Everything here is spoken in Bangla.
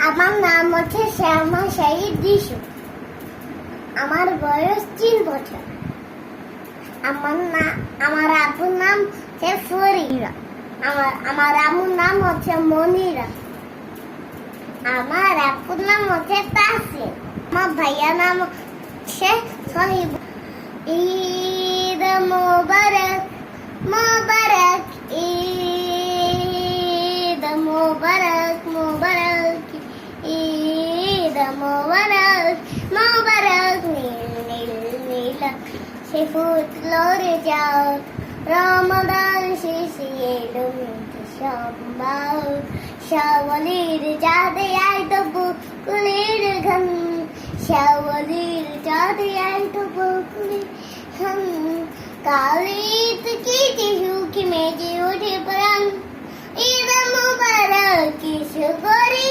আমার নাম হচ্ছে শ্যামা শাহিদ দিশু। আমার বয়স 3 বছর। আমার আব্বুর নাম হচ্ছে ফরিরা। আমার আম্মুর নাম হচ্ছে মনিরা। আমার আপুর নাম হচ্ছে তাসলিম। আমার ভাইয়ার নাম হচ্ছে সহিব। ঈদ মোবারক মোবারক, ঈদ মোবারক মোবারক, ঈদ মোবারক মোবারক। নীল নীল নীল সে ফুটলো রে চাঁদ, রমাদান শেষে এলো মিঠে সম্বাদ। শ্যাওয়ালির চাঁদে আইতো বকুলের ঘন, শ্যাওয়ালির চাঁদে আইতো বকুলের ঘন। কালিত কি সুখী মেজে ওঠে প্রাণ, ঈদ মোবারক কিশোর।